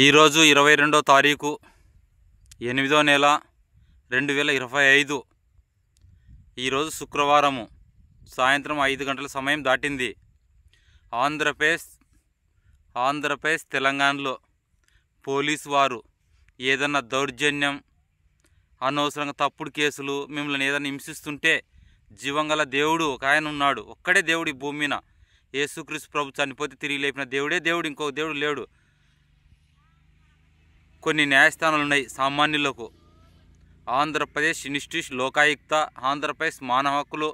ఈరోజు 22వ తారీఖు 8వ నెల 2025. ఈరోజు శుక్రవారము సాయంత్రం 5 గంటల సమయం దాటింది. ఆంధ్రప్రదేశ్ తెలంగాణలో పోలీసు వారు ఏదన్నా దౌర్జన్యం, అనవసరంగా తప్పుడు కేసులు, మిమ్మల్ని ఏదైనా హింసిస్తుంటే జీవంగల దేవుడు ఒక ఆయన ఉన్నాడు. ఒక్కడే దేవుడు ఈ భూమి మీద. యేసుక్రీస్తు ప్రభు చనిపోతే తిరిగి లేపిన దేవుడే దేవుడు, ఇంకో దేవుడు లేడు. కొన్ని న్యాయస్థానాలు ఉన్నాయి సామాన్యులకు. ఆంధ్రప్రదేశ్ ఇన్స్టిట్యూట్ లోకాయుక్త, ఆంధ్రప్రదేశ్ మానవ హక్కులు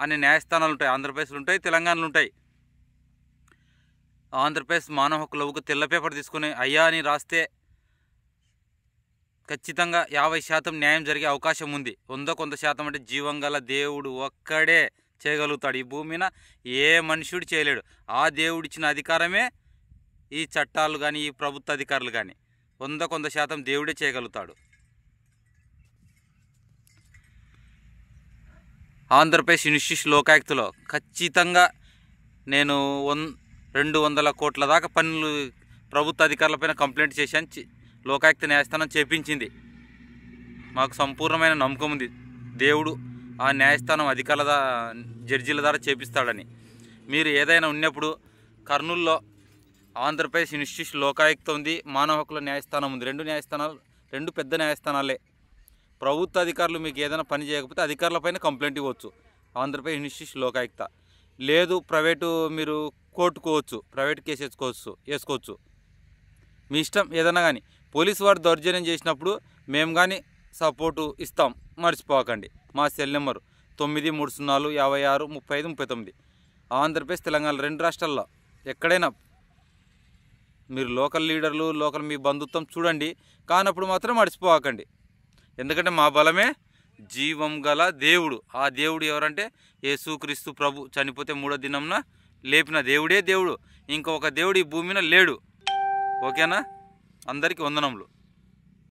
అనే న్యాయస్థానాలు ఉంటాయి. ఆంధ్రప్రదేశ్లో ఉంటాయి, తెలంగాణలో ఉంటాయి. ఆంధ్రప్రదేశ్ మానవ హక్కులకు తెల్ల పేపర్ తీసుకుని అయ్యా అని రాస్తే ఖచ్చితంగా 50% న్యాయం జరిగే అవకాశం ఉంది. 100% అంటే జీవంగల దేవుడు ఒక్కడే చేయగలుగుతాడు. ఈ భూమి మీద ఏ మనుషుడు చేయలేడు. ఆ దేవుడిచ్చిన అధికారమే ఈ చట్టాలు కానీ, ఈ ప్రభుత్వ అధికారులు కానీ 100% దేవుడే చేయగలుగుతాడు. ఆంధ్రప్రదేశ్ ఇన్స్టిట్యూట్ లోకాయుక్తలో ఖచ్చితంగా నేను 200 కోట్ల దాకా పన్నులు ప్రభుత్వ అధికారులపైన కంప్లైంట్ చేశాను. లోకాయుక్త న్యాయస్థానం చేపించింది. మాకు సంపూర్ణమైన నమ్మకం ఉంది దేవుడు ఆ న్యాయస్థానం అధికారుల జడ్జీల ద్వారా చేపిస్తాడని. మీరు ఏదైనా ఉన్నప్పుడు కర్నూలులో ఆంధ్రప్రదేశ్ ఇన్స్టిట్యూట్ లోకాయుక్త ఉంది, మానవ హక్కుల న్యాయస్థానం ఉంది. రెండు పెద్ద న్యాయస్థానాలే. ప్రభుత్వ అధికారులు మీకు ఏదైనా పని చేయకపోతే అధికారులపైన కంప్లైంట్ ఇవ్వచ్చు. ఆంధ్రప్రదేశ్ ఇన్స్టిట్యూట్ లోకాయుక్త లేదు, ప్రైవేటు మీరు కోర్టుకోవచ్చు, ప్రైవేట్ కేసు వేసుకోవచ్చు, మీ ఇష్టం ఏదైనా. కానీ పోలీసు వారు దౌర్జన్యం చేసినప్పుడు మేము కానీ సపోర్టు ఇస్తాం, మర్చిపోకండి. మా సెల్ నెంబరు 9304 56 35 39. ఆంధ్రప్రదేశ్ తెలంగాణ 2 రాష్ట్రాల్లో ఎక్కడైనా మీరు లోకల్ లీడర్లు, మీ బంధుత్వం చూడండి, కానప్పుడు మాత్రం మర్చిపోకండి. ఎందుకంటే మా బలమే జీవం గల దేవుడు. ఆ దేవుడు ఎవరంటే యేసుక్రీస్తు ప్రభు చనిపోతే 3వ దినంన లేపిన దేవుడే దేవుడు. ఇంకొక దేవుడు ఈ భూమి మీద లేడు. ఓకేనా? అందరికీ వందనములు.